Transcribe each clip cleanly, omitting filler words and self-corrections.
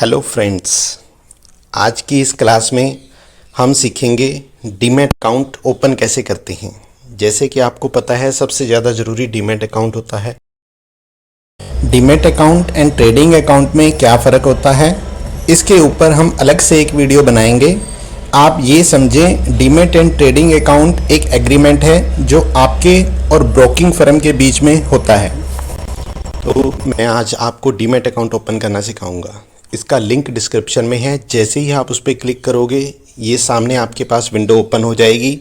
Hello friends, आज की इस क्लास में हम सीखेंगे डीमैट अकाउंट ओपन कैसे करते हैं। जैसे कि आपको पता है सबसे ज़्यादा ज़रूरी डीमैट अकाउंट होता है। Demat account and trading account में क्या फ़र्क होता है, इसके ऊपर हम अलग से एक वीडियो बनाएंगे। आप ये समझें, डीमैट एंड ट्रेडिंग अकाउंट एक एग्रीमेंट है जो आपके और ब्रोकिंग फर्म के बीच में होता है। तो मैं आज आपको डीमैट अकाउंट ओपन करना सिखाऊंगा। इसका लिंक डिस्क्रिप्शन में है। जैसे ही आप उस पर क्लिक करोगे ये सामने आपके पास विंडो ओपन हो जाएगी।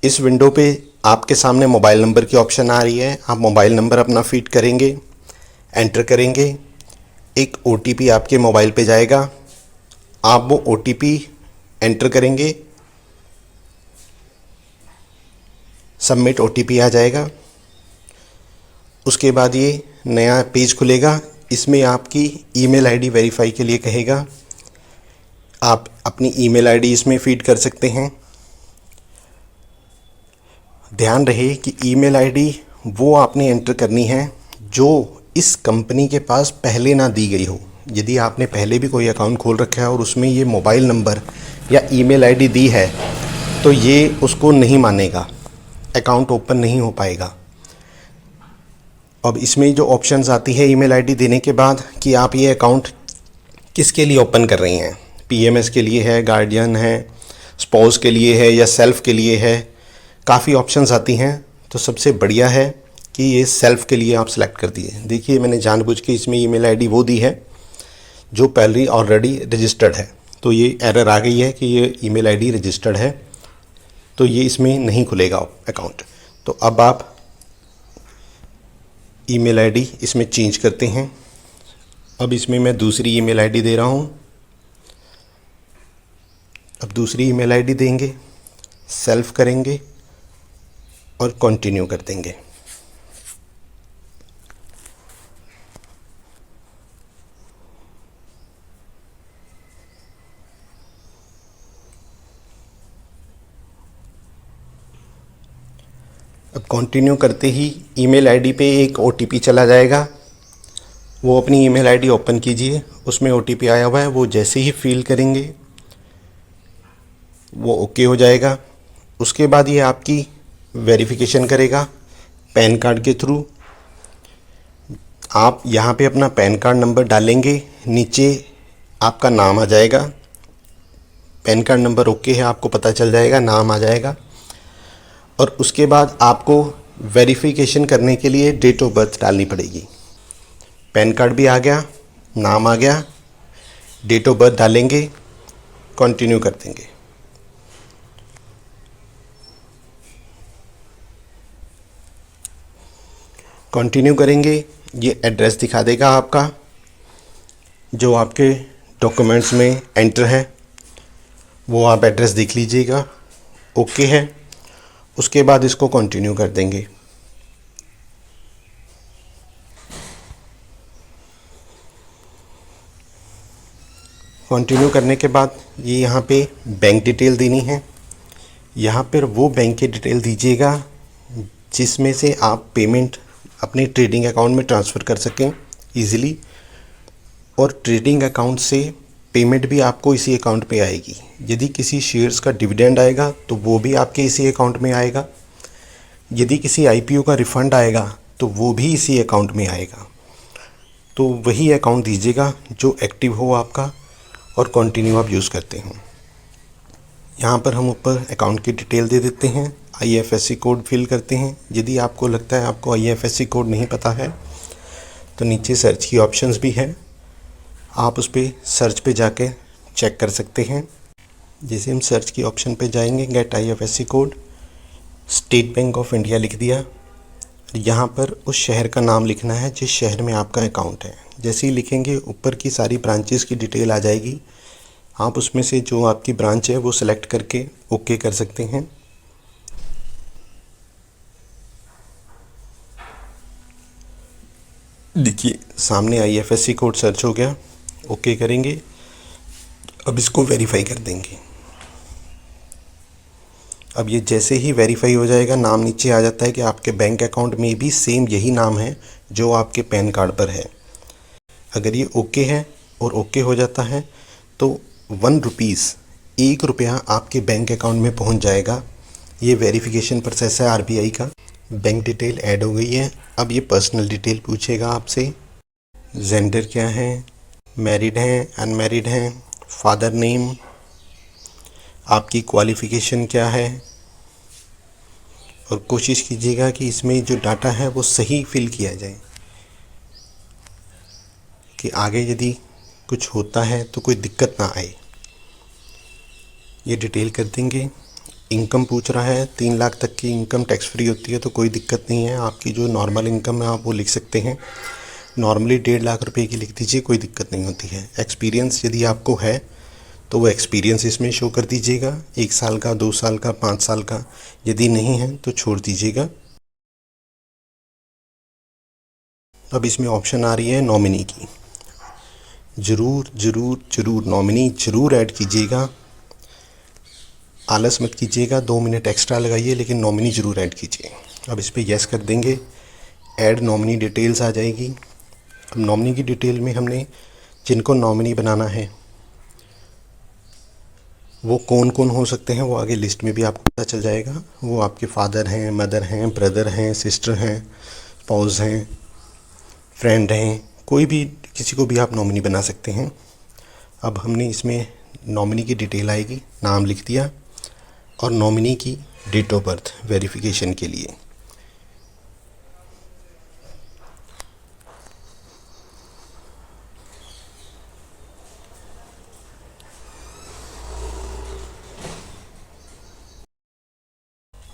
इस विंडो पे आपके सामने मोबाइल नंबर की ऑप्शन आ रही है। आप मोबाइल नंबर अपना फीड करेंगे, एंटर करेंगे। एक OTP आपके मोबाइल पे जाएगा, आप वो OTP एंटर करेंगे, सबमिट OTP आ जाएगा। उसके बाद ये नया पेज खुलेगा। इसमें आपकी ईमेल आईडी वेरीफाई के लिए कहेगा। आप अपनी ईमेल आईडी इसमें फीड कर सकते हैं। ध्यान रहे कि ईमेल आईडी वो आपने एंटर करनी है जो इस कंपनी के पास पहले ना दी गई हो। यदि आपने पहले भी कोई अकाउंट खोल रखा है और उसमें ये मोबाइल नंबर या ईमेल आईडी दी है तो ये उसको नहीं मानेगा, अकाउंट ओपन नहीं हो पाएगा। अब इसमें जो ऑप्शंस आती है ईमेल आईडी देने के बाद कि आप ये अकाउंट किसके लिए ओपन कर रही हैं, PMS के लिए है, गार्डियन है, स्पाउस के लिए है या सेल्फ के लिए है। काफ़ी ऑप्शंस आती हैं, तो सबसे बढ़िया है कि ये सेल्फ के लिए आप सेलेक्ट कर दिए। देखिए मैंने जानबूझ के इसमें ईमेल आईडी वो दी है जो पहले ऑलरेडी रजिस्टर्ड है। तो ये एरर आ गई है कि ये ईमेल आईडी रजिस्टर्ड है, तो ये इसमें नहीं खुलेगा अकाउंट। तो अब आप ईमेल आईडी इसमें चेंज करते हैं। अब इसमें मैं दूसरी ईमेल आईडी दे रहा हूँ। अब दूसरी ईमेल आईडी देंगे, सेल्फ करेंगे और कंटिन्यू कर देंगे। अब कंटिन्यू करते ही ईमेल आईडी पे एक OTP चला जाएगा। वो अपनी ईमेल आईडी ओपन कीजिए, उसमें OTP आया हुआ है, वो जैसे ही फिल करेंगे वो ओके हो जाएगा। उसके बाद ये आपकी वेरिफिकेशन करेगा पैन कार्ड के थ्रू। आप यहाँ पे अपना पैन कार्ड नंबर डालेंगे, नीचे आपका नाम आ जाएगा। पैन कार्ड नंबर ओके है, आपको पता चल जाएगा, नाम आ जाएगा। और उसके बाद आपको वेरिफिकेशन करने के लिए डेट ऑफ बर्थ डालनी पड़ेगी। पैन कार्ड भी आ गया, नाम आ गया, डेट ऑफ बर्थ डालेंगे, कंटिन्यू कर देंगे। कंटिन्यू करेंगे, ये एड्रेस दिखा देगा आपका जो आपके डॉक्यूमेंट्स में एंटर है, वो आप एड्रेस देख लीजिएगा, ओके है। उसके बाद इसको कंटिन्यू कर देंगे। कंटिन्यू करने के बाद ये यहाँ पे बैंक डिटेल देनी है। यहाँ पर वो बैंक की डिटेल दीजिएगा जिसमें से आप पेमेंट अपने ट्रेडिंग अकाउंट में ट्रांसफ़र कर सकें ईज़िली। और ट्रेडिंग अकाउंट से पेमेंट भी आपको इसी अकाउंट पे आएगी। यदि किसी शेयर्स का डिविडेंड आएगा तो वो भी आपके इसी अकाउंट में आएगा। यदि किसी IPO का रिफ़ंड आएगा तो वो भी इसी अकाउंट में आएगा। तो वही अकाउंट दीजिएगा जो एक्टिव हो आपका और कंटिन्यू आप यूज़ करते हो। यहाँ पर हम ऊपर अकाउंट की डिटेल दे देते हैं, IFSC कोड फिल करते हैं। यदि आपको लगता है आपको IFSC कोड नहीं पता है तो नीचे सर्च की ऑप्शंस भी है, आप उस पर सर्च पे जाके चेक कर सकते हैं। जैसे हम सर्च की ऑप्शन पे जाएंगे, get IFSC code, State Bank of India लिख दिया। यहाँ पर उस शहर का नाम लिखना है जिस शहर में आपका अकाउंट है। जैसे ही लिखेंगे ऊपर की सारी ब्रांचेस की डिटेल आ जाएगी। आप उसमें से जो आपकी ब्रांच है वो सेलेक्ट करके ओके कर सकते हैं। देखिए सामने IFSC कोड सर्च हो गया, ओके करेंगे। अब इसको वेरीफाई कर देंगे। अब ये जैसे ही वेरीफाई हो जाएगा, नाम नीचे आ जाता है कि आपके बैंक अकाउंट में भी सेम यही नाम है जो आपके पैन कार्ड पर है। अगर ये ओके है और ओके हो जाता है तो 1 रुपीज़ 1 रुपया आपके बैंक अकाउंट में पहुंच जाएगा। ये वेरिफिकेशन प्रोसेस है आरबीआई का। बैंक डिटेल ऐड हो गई है। अब ये पर्सनल डिटेल पूछेगा आपसे। जेंडर क्या है, मैरिड हैं अनमैरिड हैं, फादर नेम, आपकी क्वालिफ़िकेशन क्या है। और कोशिश कीजिएगा कि इसमें जो डाटा है वो सही फिल किया जाए, कि आगे यदि कुछ होता है तो कोई दिक्कत ना आए। ये डिटेल कर देंगे। इनकम पूछ रहा है, 3 लाख तक की इनकम टैक्स फ्री होती है तो कोई दिक्कत नहीं है। आपकी जो नॉर्मल इनकम है आप वो लिख सकते हैं। नॉर्मली 1.5 लाख रुपए की लिख दीजिए, कोई दिक्कत नहीं होती है। एक्सपीरियंस यदि आपको है तो वो एक्सपीरियंस इसमें शो कर दीजिएगा, 1 साल का, 2 साल का, 5 साल का। यदि नहीं है तो छोड़ दीजिएगा। अब इसमें ऑप्शन आ रही है नॉमिनी की। ज़रूर ज़रूर ज़रूर नॉमिनी ज़रूर ऐड कीजिएगा। आलस मत कीजिएगा, 2 मिनट एक्स्ट्रा लगाइए, लेकिन नॉमिनी ज़रूर ऐड कीजिए। अब इस पर यस कर देंगे। ऐड नॉमिनी डिटेल्स आ जाएगी। अब नॉमिनी की डिटेल में हमने जिनको नॉमिनी बनाना है वो कौन कौन हो सकते हैं वो आगे लिस्ट में भी आपको पता चल जाएगा। वो आपके फादर हैं, मदर हैं, ब्रदर हैं, सिस्टर हैं, स्पाउस हैं, फ्रेंड हैं, कोई भी, किसी को भी आप नॉमिनी बना सकते हैं। अब हमने इसमें नॉमिनी की डिटेल आएगी, नाम लिख दिया और नॉमिनी की डेट ऑफ बर्थ वेरिफिकेशन के लिए।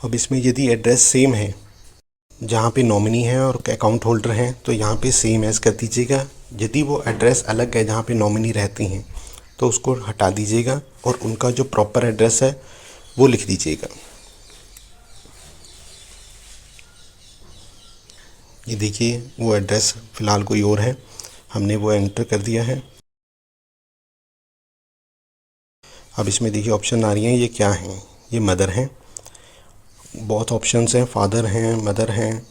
अब इसमें यदि एड्रेस सेम है जहाँ पे नॉमिनी है और अकाउंट होल्डर हैं तो यहाँ पे सेम एज कर दीजिएगा। यदि वो एड्रेस अलग है जहाँ पे नॉमिनी रहती हैं तो उसको हटा दीजिएगा और उनका जो प्रॉपर एड्रेस है वो लिख दीजिएगा। ये देखिए वो एड्रेस फ़िलहाल कोई और है, हमने वो एंटर कर दिया है। अब इसमें देखिए ऑप्शन आ रही हैं, ये क्या हैं, ये मदर हैं। बहुत ऑप्शंस हैं, फादर हैं, मदर हैं,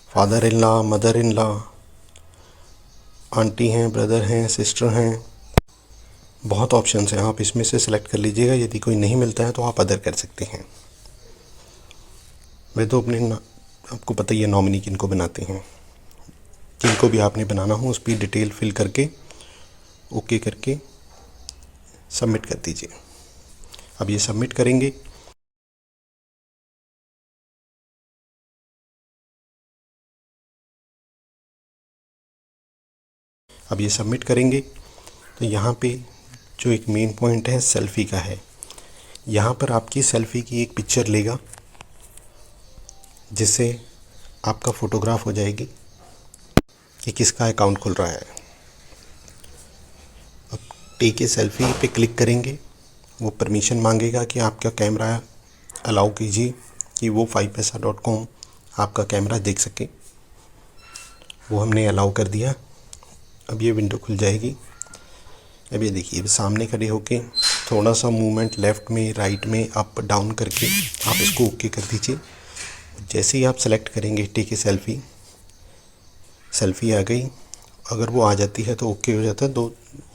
father in law, mother in law, aunty हैं, ब्रदर हैं, सिस्टर हैं। बहुत ऑप्शंस हैं, आप इसमें से सिलेक्ट कर लीजिएगा। यदि कोई नहीं मिलता है तो आप अदर कर सकते हैं। मैं तो आपको पता ही है नॉमिनी किनको बनाते हैं। किनको भी आपने बनाना हो उस पर डिटेल फिल करके ओके करके सबमिट कर दीजिए। अब ये सबमिट करेंगे। अब ये सबमिट करेंगे तो यहाँ पे जो एक मेन पॉइंट है सेल्फ़ी का है। यहाँ पर आपकी सेल्फ़ी की एक पिक्चर लेगा जिससे आपका फ़ोटोग्राफ हो जाएगी कि किसका अकाउंट खुल रहा है। अब टेक ए सेल्फ़ी पे क्लिक करेंगे, वो परमिशन मांगेगा कि आपका कैमरा अलाउ कीजिए कि वो 5paisa.com आपका कैमरा देख सके। वो हमने अलाउ कर दिया। अब ये विंडो खुल जाएगी। अब ये देखिए सामने खड़े होके थोड़ा सा मूवमेंट लेफ़्ट में, राइट में, अप डाउन करके आप इसको ओके कर दीजिए। जैसे ही आप सेलेक्ट करेंगे टेक ए सेल्फ़ी, सेल्फ़ी आ गई। अगर वो आ जाती है तो ओके हो जाता है।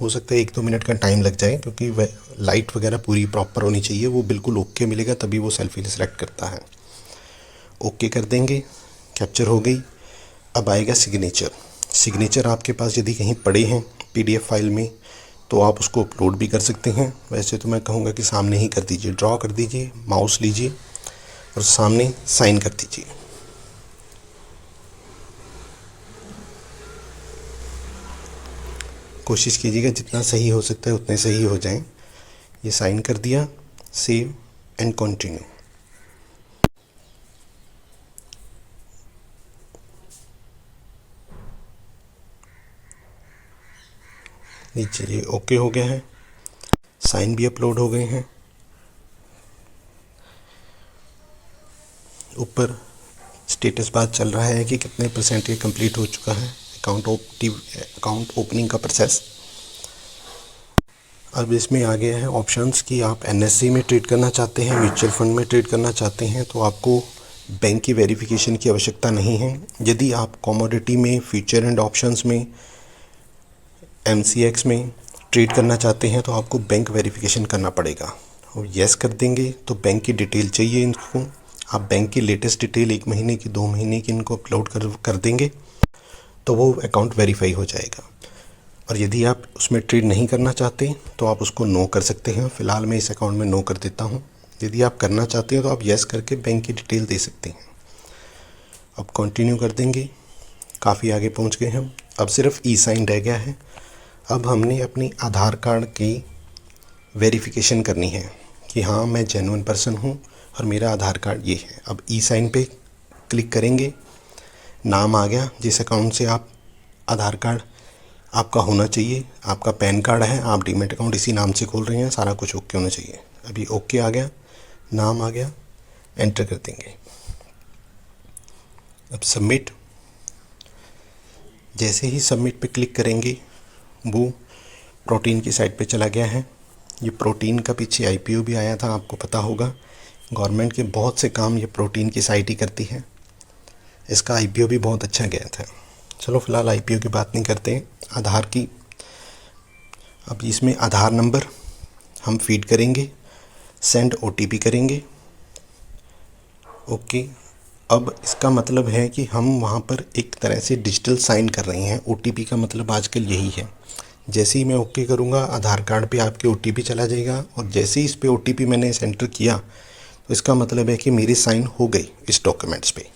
हो सकता है 1-2 मिनट का टाइम लग जाए क्योंकि वह लाइट वगैरह पूरी प्रॉपर होनी चाहिए। वो बिल्कुल ओके मिलेगा तभी वो सेल्फ़ी सेलेक्ट करता है। ओके कर देंगे, कैप्चर हो गई। अब आएगा सिग्नेचर। सिग्नेचर आपके पास यदि कहीं पड़े हैं पीडीएफ फाइल में तो आप उसको अपलोड भी कर सकते हैं। वैसे तो मैं कहूँगा कि सामने ही कर दीजिए, ड्रॉ कर दीजिए, माउस लीजिए और सामने साइन कर दीजिए। कोशिश कीजिएगा जितना सही हो सकता है उतने सही हो जाएं। ये साइन कर दिया, सेव एंड कंटिन्यू। नीचे ये ओके हो गया है, साइन भी अपलोड हो गए हैं। ऊपर स्टेटस बार चल रहा है कि कितने % ये कंप्लीट हो चुका है अकाउंट ओपनिंग का प्रोसेस। अब इसमें आ गया है ऑप्शंस कि आप एनएससी में ट्रेड करना चाहते हैं, म्यूचुअल फंड में ट्रेड करना चाहते हैं तो आपको बैंक की वेरिफिकेशन की आवश्यकता नहीं है। यदि आप कमोडिटी में, फ्यूचर एंड ऑप्शंस में MCX में ट्रेड करना चाहते हैं तो आपको बैंक वेरिफिकेशन करना पड़ेगा, और यस कर देंगे तो बैंक की डिटेल चाहिए इनको। आप बैंक की लेटेस्ट डिटेल 1 महीने की 2 महीने की इनको अपलोड कर देंगे तो वो अकाउंट वेरीफाई हो जाएगा। और यदि आप उसमें ट्रेड नहीं करना चाहते तो आप उसको नो कर सकते हैं। फ़िलहाल मैं इस अकाउंट में नो कर देता हूँ। यदि आप करना चाहते हैं तो आप यस करके बैंक की डिटेल दे सकते हैं। अब कंटिन्यू कर देंगे। काफ़ी आगे पहुँच गए हम। अब सिर्फ ई साइन रह गया है। अब हमने अपनी आधार कार्ड की वेरिफिकेशन करनी है कि हाँ मैं जेन्युइन पर्सन हूँ और मेरा आधार कार्ड ये है। अब ई साइन पे क्लिक करेंगे। नाम आ गया जिस अकाउंट से आप आधार कार्ड आपका होना चाहिए। आपका पैन कार्ड है, आप डीमैट अकाउंट इसी नाम से खोल रहे हैं, सारा कुछ ओके होना चाहिए। अभी ओके आ गया, नाम आ गया, एंटर कर देंगे। अब सबमिट। जैसे ही सबमिट पे क्लिक करेंगे वो प्रोटीन की साइट पे चला गया है। ये प्रोटीन का पीछे IPO भी आया था, आपको पता होगा। गवर्नमेंट के बहुत से काम ये प्रोटीन की साइट ही करती है। इसका IPO भी बहुत अच्छा गया था। चलो फ़िलहाल IPO की बात नहीं करते हैं, आधार की। अब इसमें आधार नंबर हम फीड करेंगे, सेंड OTP करेंगे। ओके। अब इसका मतलब है कि हम वहाँ पर एक तरह से डिजिटल साइन कर रहे हैं। OTP का मतलब आजकल यही है। जैसे ही मैं ओके करूँगा आधार कार्ड पे आपके OTP चला जाएगा, और जैसे ही इस पे OTP मैंने एंटर किया तो इसका मतलब है कि मेरी साइन हो गई इस डॉक्यूमेंट्स पे।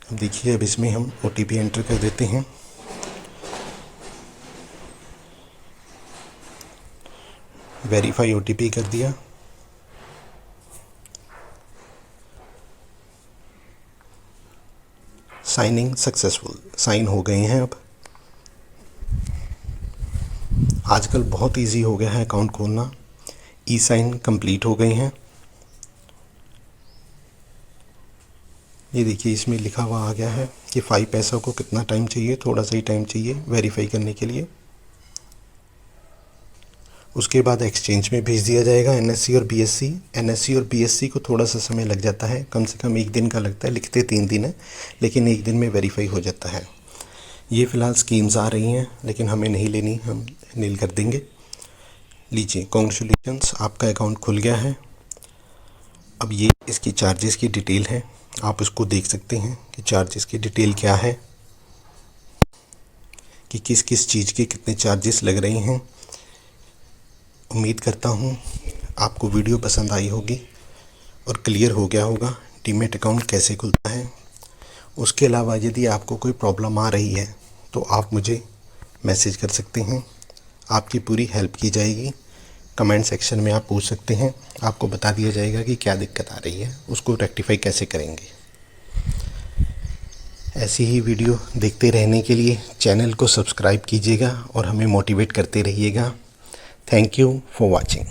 अब देखिए, अब इसमें हम OTP एंटर कर देते हैं। वेरीफाई OTP कर दिया। साइनिंग सक्सेसफुल, साइन हो गए हैं। अब आजकल बहुत इजी हो गया है अकाउंट खोलना। ई साइन कंप्लीट हो गए हैं। ये देखिए, इसमें लिखा हुआ आ गया है कि 5 पैसा को कितना टाइम चाहिए। थोड़ा सा ही टाइम चाहिए वेरीफाई करने के लिए। उसके बाद एक्सचेंज में भेज दिया जाएगा NSE और BSC। NSE और BSC को थोड़ा सा समय लग जाता है, कम से कम 1 दिन का लगता है। लिखते 3 दिन है, लेकिन 1 दिन में वेरीफाई हो जाता है। ये फ़िलहाल स्कीम्स आ रही हैं, लेकिन हमें नहीं लेनी, हम नील कर देंगे। लीजिए, कॉन्ग्रेचुलेशंस, आपका अकाउंट खुल गया है। अब ये इसकी चार्जेस की डिटेल है, आप उसको देख सकते हैं कि चार्जेस की डिटेल क्या है, कि किस किस चीज़ के कितने चार्जेस लग रहे हैं। उम्मीद करता हूँ आपको वीडियो पसंद आई होगी और क्लियर हो गया होगा डीमैट अकाउंट कैसे खुलता है। उसके अलावा यदि आपको कोई प्रॉब्लम आ रही है तो आप मुझे मैसेज कर सकते हैं, आपकी पूरी हेल्प की जाएगी। कमेंट सेक्शन में आप पूछ सकते हैं, आपको बता दिया जाएगा कि क्या दिक्कत आ रही है, उसको रेक्टिफाई कैसे करेंगे। ऐसी ही वीडियो देखते रहने के लिए चैनल को सब्सक्राइब कीजिएगा और हमें मोटिवेट करते रहिएगा। Thank you for watching.